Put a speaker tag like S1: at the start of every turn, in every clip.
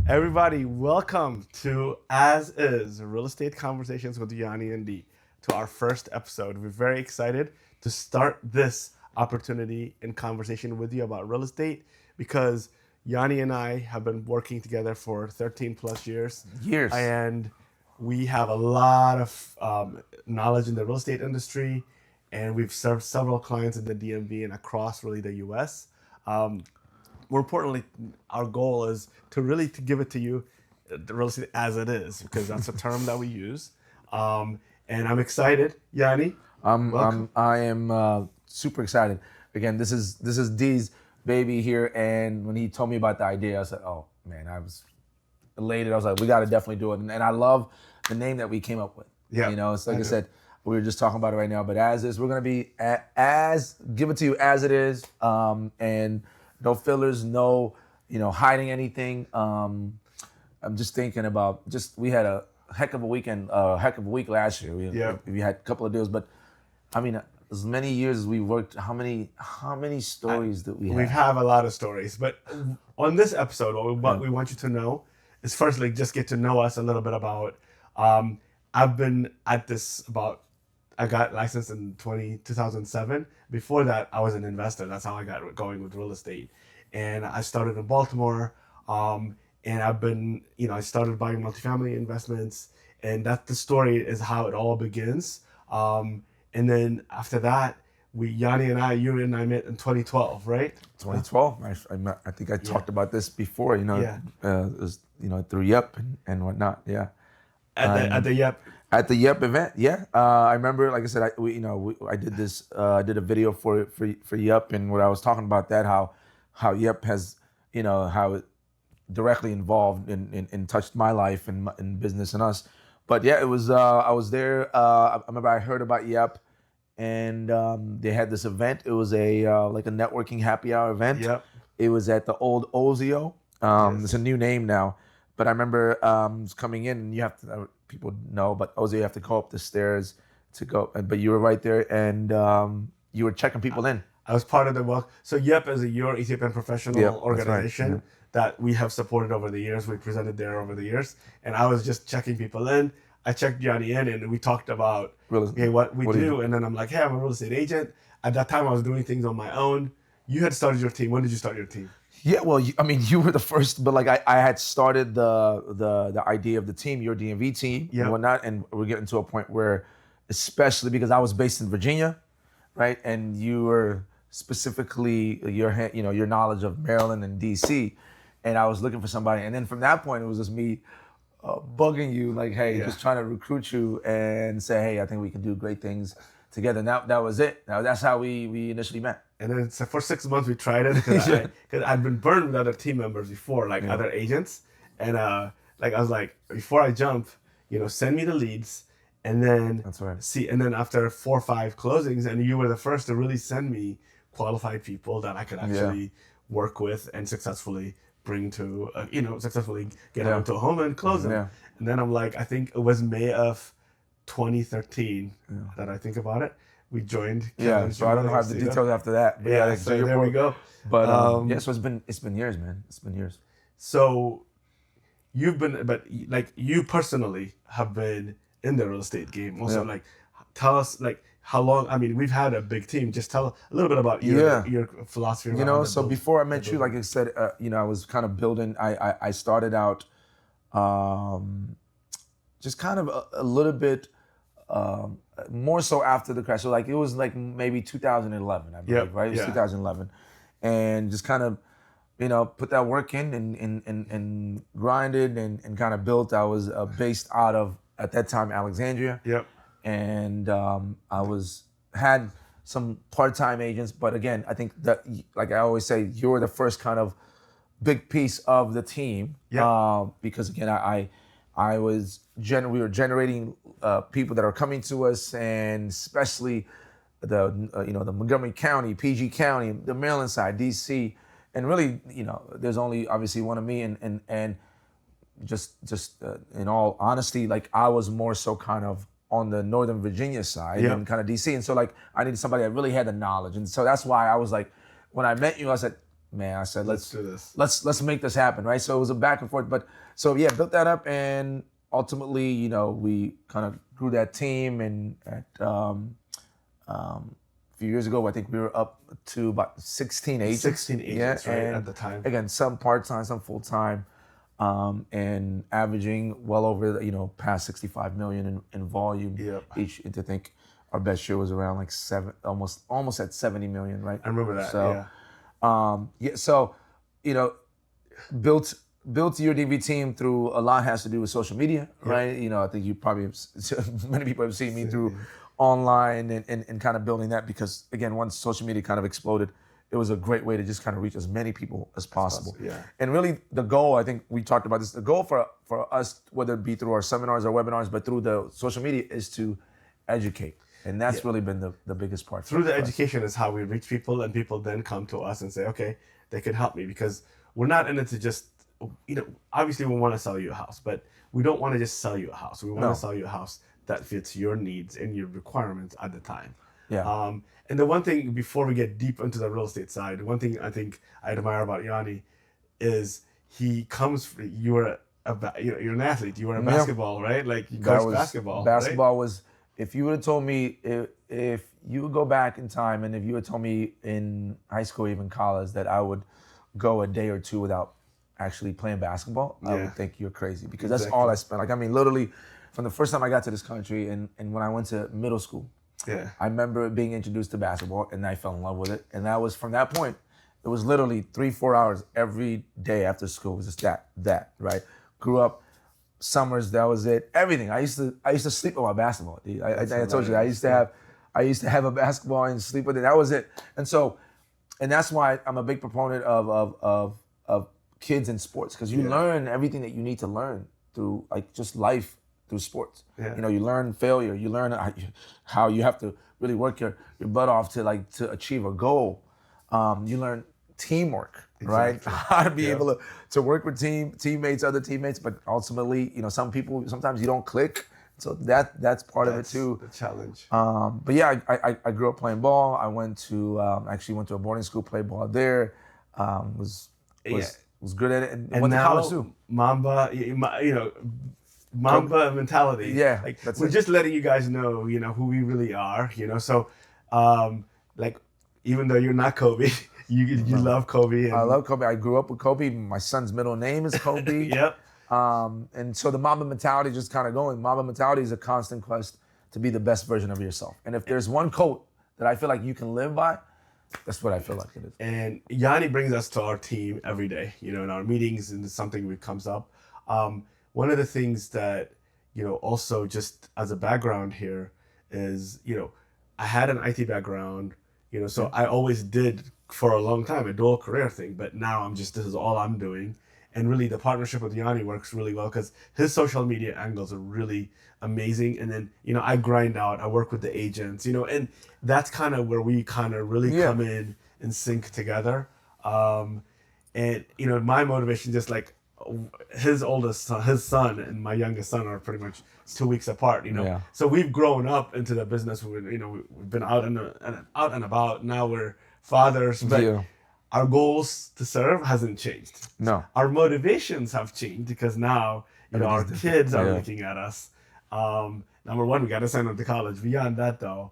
S1: Everybody, welcome to As Is Real Estate Conversations with Yony and Dee, to our first episode. We're very excited to start this opportunity and conversation with you about real estate because Yony and I have been working together for 13 plus years. And we have a lot of knowledge in the real estate industry, and we've served several clients in the DMV and across really the US. More importantly, our goal is to give it to you, the real estate as it is, because that's a term that we use. And I'm excited, Yony.
S2: I am super excited. Again, this is Dee's baby here, and when he told me about the idea, I said, "Oh man," I was elated. I was like, "We got to definitely do it." And I love the name that we came up with.
S1: Yeah,
S2: you know, it's like I said, we were just talking about it right now. But as is, we're gonna be give it to you as it is, and no fillers, no, hiding anything. I'm just thinking about we had a heck of a weekend, heck of a week last year. We had a couple of deals, but I mean, as many years as we worked, how many stories that we have?
S1: We have a lot of stories, but on this episode, what we want you to know is firstly, just get to know us a little bit about, I've been at this I got licensed in 2007. Before that, I was an investor. That's how I got going with real estate. And I started in Baltimore, and I've been, I started buying multifamily investments, and that's the story is how it all begins. And then after that, Yony and I met in 2012, right?
S2: 2012. I think I talked about this before, it was, through Yep and whatnot. Yeah.
S1: At the Yep.
S2: At the Yep event, yeah. I remember, like I said, I did this, did a video for Yep, and what I was talking about that, how Yep has, how it directly involved and touched my life and business and us. But yeah, it was, I was there. I remember I heard about Yep, and they had this event. It was like a networking happy hour event.
S1: Yep.
S2: It was at the old Ozio.
S1: Yes.
S2: It's a new name now. But I remember coming in, and you have to, people know, but Ozio, you have to go up the stairs to go. But you were right there, and you were checking people in.
S1: I was part of the work. So Yep is a Euro Ethiopian professional organization
S2: right.
S1: that we have supported over the years. We presented there over the years. And I was just checking people in. I checked Yony in, and we talked about what we do. And then I'm like, hey, I'm a real estate agent. At that time, I was doing things on my own. You had started your team. When did you start your team?
S2: Yeah, well, you were the first, but like I had started the idea of the team, your DMV team and whatnot, and we're getting to a point where, especially because I was based in Virginia, right, and you were specifically your knowledge of Maryland and DC, and I was looking for somebody, and then from that point it was just me bugging you like, hey, just trying to recruit you and say, hey, I think we can do great things together. Now that was it. Now that's how we initially met.
S1: And then for 6 months we tried it because I'd been burned with other team members before, like other agents, and I was like, before I jump, send me the leads, and then
S2: that's right.
S1: And then after 4 or 5 closings, and you were the first to really send me qualified people that I could actually work with and successfully bring to, successfully get them to a home and close them. Yeah. And then I'm like, I think it was May of 2013 that I think about it. We joined.
S2: So I don't know how the details after that. But
S1: so there we go.
S2: But so it's been years, man. It's been years.
S1: So you personally have been in the real estate game. Also, tell us how long. I mean, we've had a big team. Just tell a little bit about your philosophy.
S2: So before I met you, like I said, I was kind of building. I started out, just kind of a little bit. More so after the crash. So it was maybe 2011, I believe, right? It was 2011. And just kind of, put that work in and grinded and kind of built. I was based out of, at that time, Alexandria.
S1: Yep.
S2: And I had some part-time agents, but again, I think that, like I always say, you're the first kind of big piece of the team. Because again, we were generating people that are coming to us, and especially the Montgomery County, PG County, the Maryland side, DC, and really, there's only obviously one of me, and just in all honesty, I was more so kind of on the Northern Virginia side and kind of DC, and so I needed somebody that really had the knowledge, and so that's why I was like, when I met you, I said, man, I said,
S1: let's do this.
S2: Let's make this happen, right? So it was a back and forth, but so yeah, built that up, and ultimately, you know, we kind of grew that team, and at a few years ago, I think we were up to about 16 agents.
S1: 16 agents,
S2: yeah,
S1: right,
S2: and
S1: at the time.
S2: Again, some part-time, some full-time, and averaging well over, past 65 million in volume each. And I think our best year was around like almost at 70 million, right?
S1: I remember that,
S2: So, built your DV team through a lot has to do with social media, right? I think you probably many people have seen me through online and kind of building that, because again, once social media kind of exploded, it was a great way to just kind of reach as many people as possible.
S1: Yeah.
S2: And really the goal, I think we talked about this, the goal for us, whether it be through our seminars or webinars, but through the social media, is to educate. And that's really been the biggest part.
S1: Through the education is how we reach people, and people then come to us and say, okay, they can help me, because we're not in it to just, obviously we want to sell you a house, but we don't want to just sell you a house. We want to sell you a house that fits your needs and your requirements at the time.
S2: Yeah.
S1: And the one thing, before we get deep into the real estate side, one thing I think I admire about Yony is he comes. You're an athlete. You were a basketball, right? Like you coached basketball.
S2: Basketball
S1: right?
S2: was. If you would have told me, if you would go back in time, and if you would have told me in high school, even college, that I would go a day or two without actually playing basketball, I would think you're crazy, because that's all I spent. Like, I mean, literally, from the first time I got to this country and when I went to middle school.
S1: Yeah.
S2: I remember being introduced to basketball, and I fell in love with it. And that was, from that point, it was literally 3-4 hours every day after school. It was just that, right? Grew up, summers, that was it. Everything. I used to sleep with my basketball. I told you, I used to have a basketball and sleep with it. That was it. And that's why I'm a big proponent of kids in sports, because you learn everything that you need to learn through, like, just life, through sports.
S1: Yeah.
S2: You learn failure. You learn how you have to really work your butt off to achieve a goal. You learn teamwork, right? How to be able to work with teammates, other teammates, but ultimately, sometimes you don't click. So that's part of it too.
S1: The challenge.
S2: But yeah, I grew up playing ball. I went to a boarding school, played ball there. Was good at it, and went to college too.
S1: Mamba, Mamba mentality.
S2: Yeah,
S1: like we're just letting you guys know, who we really are. So, like, even though you're not Kobe, you love Kobe. And...
S2: I love Kobe. I grew up with Kobe. My son's middle name is Kobe.
S1: Yep.
S2: And so the Mamba mentality just kind of going. Mamba mentality is a constant quest to be the best version of yourself. And if there's one quote that I feel like you can live by, that's what I feel like it is.
S1: And Yony brings us to our team every day, in our meetings, and it's something that comes up. One of the things that, also just as a background here is, I had an IT background, so I always did for a long time a dual career thing, but now this is all I'm doing. And really the partnership with Yony works really well, because his social media angles are really amazing. And then, I grind out, I work with the agents, and that's kind of where we kind of really come in and sync together. And, my motivation, just like his oldest son, his son and my youngest son are pretty much 2 weeks apart, So we've grown up into the business. We've been out and about. Now we're fathers, but our goals to serve hasn't changed.
S2: No.
S1: Our motivations have changed, because now, our kids are looking at us. Number one, we got to send them to college. Beyond that, though,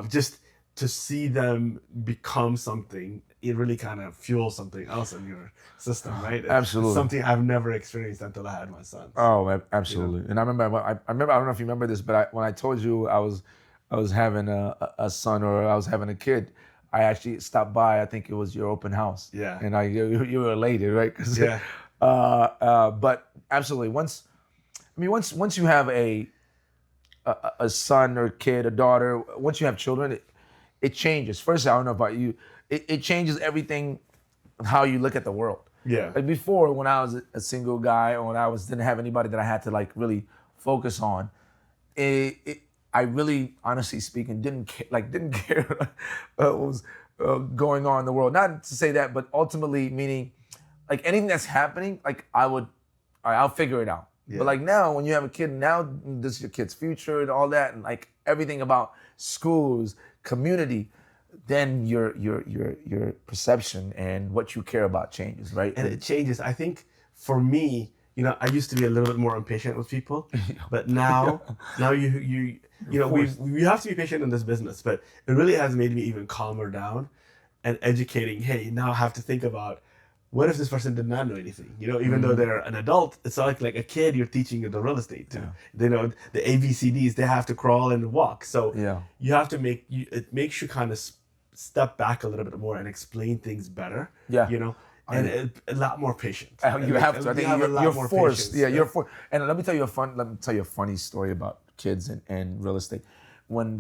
S1: just to see them become something, it really kind of fuels something else in your system, right?
S2: Absolutely.
S1: It's something I've never experienced until I had my son.
S2: Oh, absolutely. And I remember, I don't know if you remember this, but when I told you I was having a son, or I was having a kid, I actually stopped by. I think it was your open house.
S1: Yeah.
S2: And you were elated, right?
S1: Yeah.
S2: But absolutely, once you have a son or kid, a daughter, once you have children, it changes. First, I don't know about you, it changes everything, how you look at the world.
S1: Yeah.
S2: Like before, when I was a single guy, or when I didn't have anybody that I had to like really focus on, I really, honestly speaking, didn't care what was going on in the world. Not to say that, but ultimately meaning, like, anything that's happening, like, I'll figure it out. Yeah. But like now, when you have a kid, now this is your kid's future and all that, and like everything about schools, community, then your perception and what you care about changes, right?
S1: And it changes. I think for me, I used to be a little bit more impatient with people, but now you we have to be patient in this business, but it really has made me even calmer down and educating. Hey, now I have to think about, what if this person did not know anything? Even though they're an adult, it's not like a kid you're teaching the real estate to. They know the ABCDs, they have to crawl and walk. So you have to it makes you kind of step back a little bit more and explain things better. And a lot more patient.
S2: You have to. I think you're forced. Yeah, you're forced. And let me tell you a funny story about kids and real estate.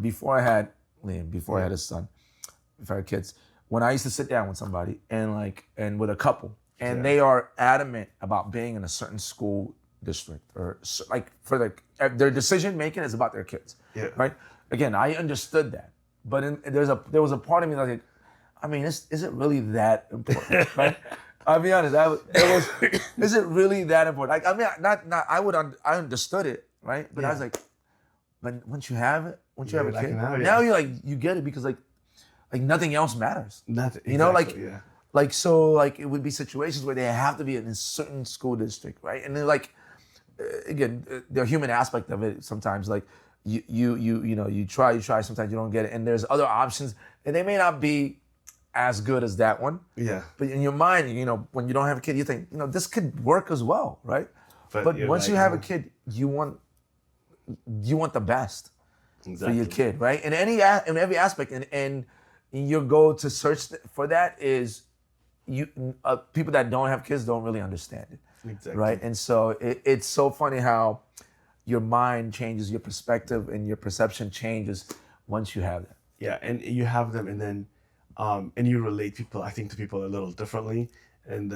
S2: Before I had Liam, before I had a son, before I had kids, when I used to sit down with somebody and with a couple, and they are adamant about being in a certain school district, or like for their decision making is about their kids, right? Again, I understood that, but there was a part of me that was like, I mean, is it really that important, right? I'll be honest. Is it really that important? Like, I mean, I understood it, right? But I was like, but once you have it, once you have a kid, now you're like, you get it, because like nothing else matters.
S1: Nothing.
S2: Exactly, it would be situations where they have to be in a certain school district, right? And then again, the human aspect of it sometimes, like you try, sometimes you don't get it, and there's other options, and they may not be as good as that one. Yeah. But in your mind, when you don't have a kid, you think, this could work as well, right? But once you have a kid, you want the best for your kid, right? In every aspect, and your goal to search for that is people that don't have kids don't really understand it, right? And so it's so funny how your mind changes, your perspective and your perception changes once you have that.
S1: Yeah, and you have them, and then and you relate to people a little differently, and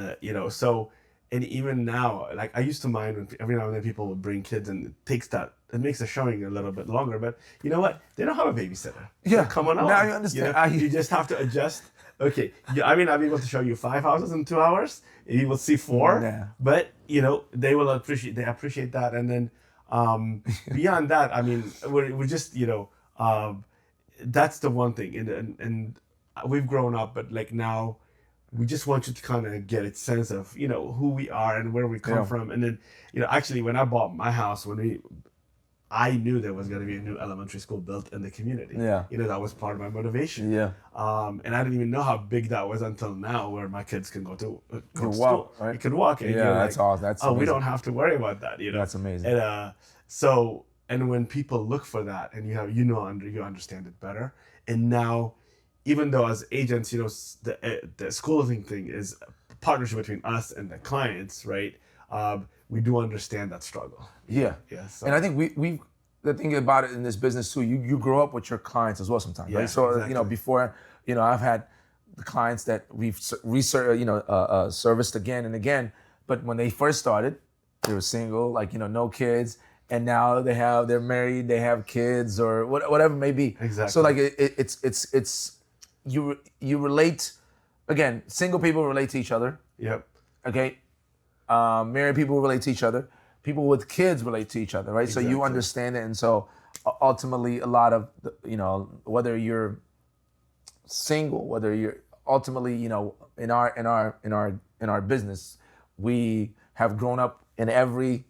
S1: and even now, like, I used to mind when every now and then people would bring kids, and it makes the showing a little bit longer, but you know what? They don't have a babysitter.
S2: Yeah.
S1: So come on.
S2: Now you understand.
S1: You just have to adjust. Okay. I mean, I'll be able to show you 5 houses in 2 hours. You will see 4. Yeah. But, they will appreciate that. And then beyond that, I mean, we're just, that's the one thing. And we've grown up, but like now, we just want you to kind of get a sense of, who we are and where we come from. And then, actually, when I bought my house, I knew there was going to be a new elementary school built in the community. Yeah. That was part of my motivation. Yeah. And I didn't even know how big that was until now, where my kids can go to school. Right? You can walk. And
S2: that's awesome. That's amazing.
S1: We don't have to worry about that.
S2: That's amazing.
S1: And and when people look for that, and you understand it better. And now, even though as agents, the schooling thing is a partnership between us and the clients, right? We do understand that struggle.
S2: Yeah. So. And I think we the thing about it in this business too, you grow up with your clients as well sometimes, right? So exactly. Before, I've had the clients that we've serviced again and again, but when they first started, they were single, no kids, and now they're married, they have kids, or whatever it may be. Exactly. So it's you relate, again, single people relate to each other. Yep. Okay. Married people relate to each other. People with kids relate to each other, right? Exactly. So you understand it, and so ultimately, a lot of whether you're single, whether you're ultimately, in our business, we have grown up in every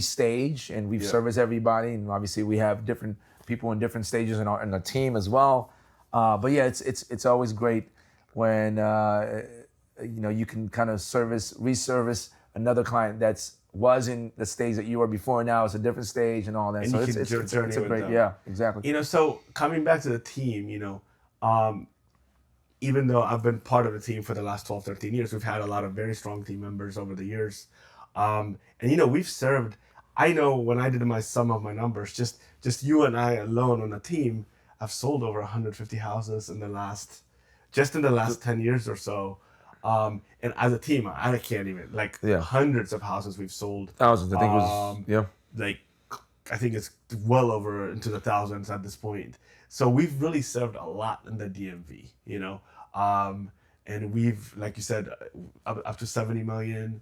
S2: stage, and we've serviced everybody, and obviously we have different people in different stages in the team as well. But yeah, it's always great when you can kind of reservice another client was in the stage that you were before. Now it's a different stage and all that.
S1: And
S2: so
S1: it's a great,
S2: yeah, exactly.
S1: So coming back to the team, even though I've been part of the team for the last 12, 13 years, we've had a lot of very strong team members over the years. And we've served, I know when I did some of my numbers, just you and I alone on the team, I've sold over 150 houses in the last 10 years or so. And as a team, I can't even, hundreds of houses we've sold.
S2: Thousands, I think it was,
S1: I think it's well over into the thousands at this point. So we've really served a lot in the DMV, and we've, like you said, up to 70 million.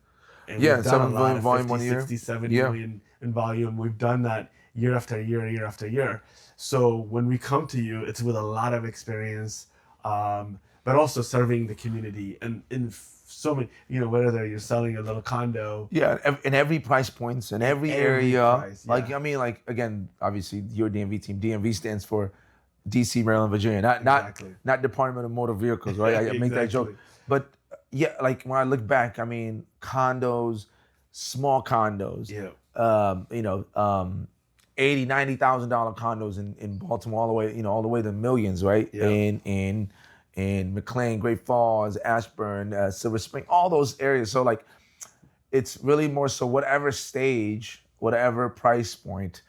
S1: And we've done
S2: 7 million volume 1 year.
S1: 60, 70 million in volume. We've done that year after year after year. So when we come to you, it's with a lot of experience, but also serving the community and in so many, whether you're selling a little condo.
S2: Yeah, in every price points, in every area.
S1: Price, yeah.
S2: Like, I mean, like, again, obviously, your DMV team, DMV stands for DC, Maryland, Virginia, not Department of Motor Vehicles, right? I make that joke. But yeah, like when I look back, I mean, condos, small condos, $80,000, $90,000 condos in Baltimore, all the way to millions, right?
S1: Yeah.
S2: In McLean, Great Falls, Ashburn, Silver Spring, all those areas. So like, it's really more so whatever stage, whatever price point,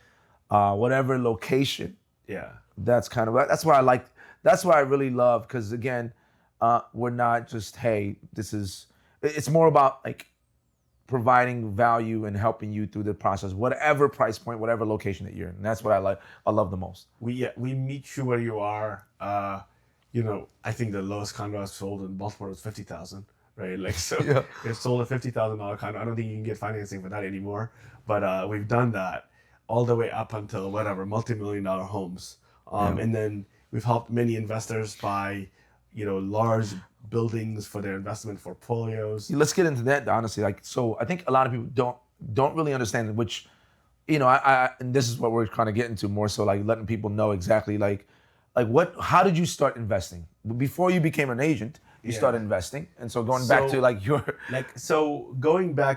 S2: whatever location.
S1: Yeah.
S2: That's why I really love, because again, we're not just, hey, it's more about like providing value and helping you through the process, whatever price point, whatever location that you're in. And that's what I love the most.
S1: We meet you where you are. I think the lowest condo I've sold in Baltimore was $50,000, right? Like, so It's sold a $50,000 condo. I don't think you can get financing for that anymore, but we've done that all the way up until whatever, multi-million-dollar homes. And then we've helped many investors buy, large buildings for their investment portfolios.
S2: Let's get into that, honestly. Like, so I think a lot of people don't really understand, which, and this is what we're kind of getting to more so, like letting people know exactly how did you start investing? Before you became an agent, you started investing. And so going back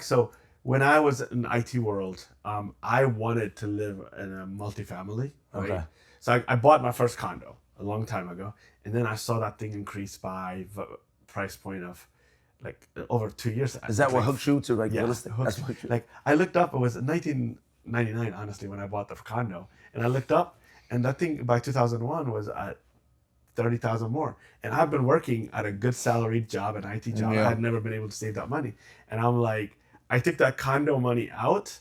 S2: to
S1: when I was in IT world, I wanted to live in a multifamily, right?
S2: Okay.
S1: So I bought my first condo a long time ago, and then I saw that thing increase by price point of like over 2 years.
S2: Is that what hooked you to real estate?
S1: That's what like I looked up, it was 1999, honestly, when I bought the condo, and I looked up, and that thing by 2001 was at 30,000 more. And I've been working at a good salaried job, an IT job. I had never been able to save that money. And I'm like, I took that condo money out,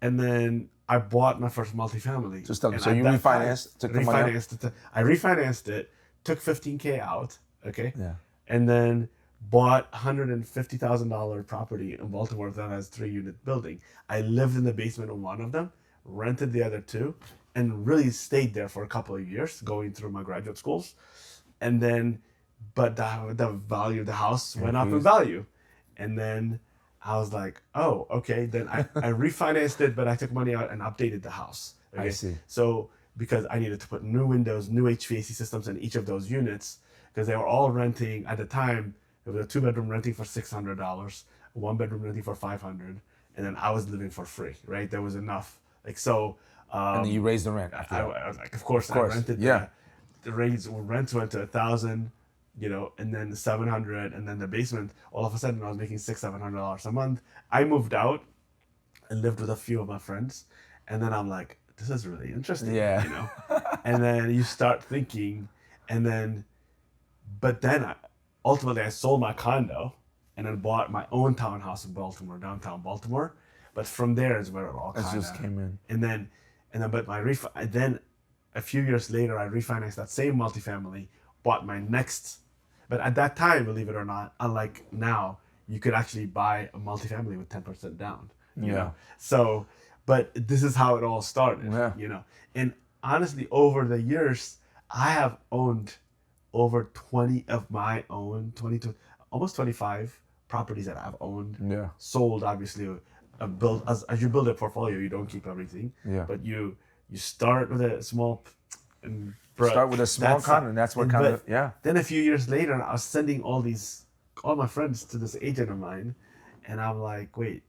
S1: and then I bought my first multifamily.
S2: So you refinanced, took the money out?
S1: I refinanced it, took $15K out, okay?
S2: Yeah.
S1: And then bought $150,000 property in Baltimore that has 3-unit building. I lived in the basement of one of them, rented the other two, and really stayed there for a couple of years, going through my graduate schools. And then, but the value of the house went up in value. And then I was like, oh, okay. Then I refinanced it, but I took money out and updated the house. Okay?
S2: I see.
S1: So because I needed to put new windows, new HVAC systems in each of those units, because they were all renting at the time. It was a 2-bedroom renting for $600, a 1-bedroom renting for $500, and then I was living for free. Right, there was enough. Like so.
S2: And then you raised the rent.
S1: I was like, of course. I rented.
S2: Yeah.
S1: The rents went to 1,000, and then 700, and then the basement. All of a sudden, I was making $600-700 a month. I moved out and lived with a few of my friends, and then I'm like, this is really interesting.
S2: Yeah.
S1: And then you start thinking, but then ultimately I sold my condo, and then bought my own townhouse in Baltimore, downtown Baltimore. But from there is where it all kind of
S2: just came in.
S1: And then a few years later, I refinanced that same multifamily, bought my next. But at that time, believe it or not, unlike now, you could actually buy a multifamily with 10% down. You know? So, but this is how it all started. And honestly, over the years, I have owned over 20 of my own, 22, almost 25 properties that I've owned. Sold, obviously. As you build a portfolio, you don't keep everything. But you start with a small
S2: condo, and that's what
S1: Then a few years later, I was sending all my friends to this agent of mine, and I'm like, wait.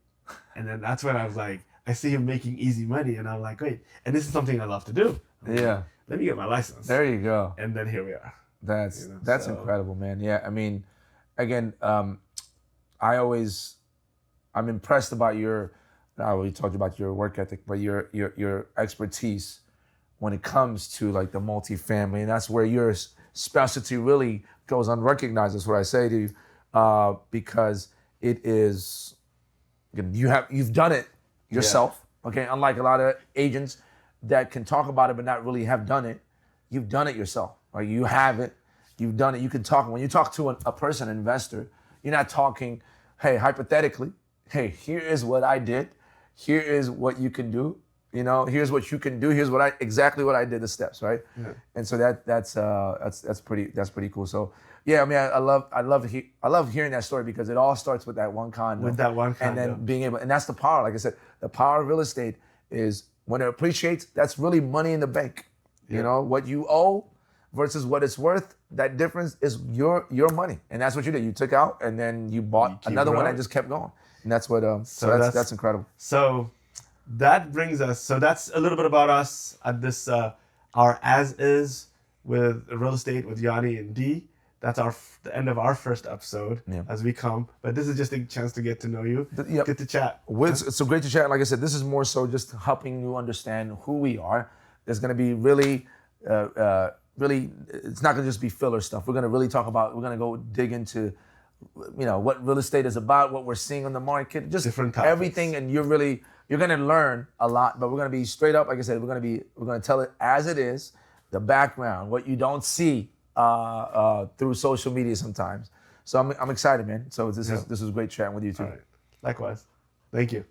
S1: And then that's when I was like, I see him making easy money, and I'm like, wait. And this is something I love to do.
S2: Let
S1: me get my license.
S2: There you go.
S1: And then here we are.
S2: That's incredible, man. Yeah, I mean, again, I'm impressed about I already talked about your work ethic, but your expertise when it comes to like the multifamily, and that's where your specialty really goes unrecognized. That's what I say to you, because it is, you've done it yourself. Okay, unlike a lot of agents that can talk about it but not really have done it, you've done it yourself. Like you have it, you've done it. You can talk when you talk to a person, an investor. You're not talking, hey, hypothetically. Hey, here is what I did. Here is what you can do. Here's what you can do. Here's exactly what I did, the steps, right?
S1: Yeah.
S2: And so that's pretty cool. So yeah, I mean, I love hearing that story because it all starts with that one condo.
S1: With that one condo.
S2: And then being able, and that's the power. Like I said, the power of real estate is when it appreciates, that's really money in the bank.
S1: Yeah.
S2: What you owe versus what it's worth, that difference is your money. And that's what you did. You took out and then you bought another one that just kept going. And that's what, so that's incredible.
S1: So that brings us, so that's a little bit about us at this, our as is with real estate with Yony and Dee. That's the end of our first episode as we come. But this is just a chance to get to know you, get to chat.
S2: It's so great to chat. Like I said, this is more so just helping you understand who we are. There's going to be really, it's not going to just be filler stuff. We're going to really talk about, we're going to go dig into, what real estate is about, what we're seeing on the market, just different topics. Everything. And you're going to learn a lot, but we're going to be straight up. Like I said, we're going to tell it as it is, the background, what you don't see through social media sometimes. So I'm excited, man. So this is great chatting with you too.
S1: All right. Likewise. Thank you.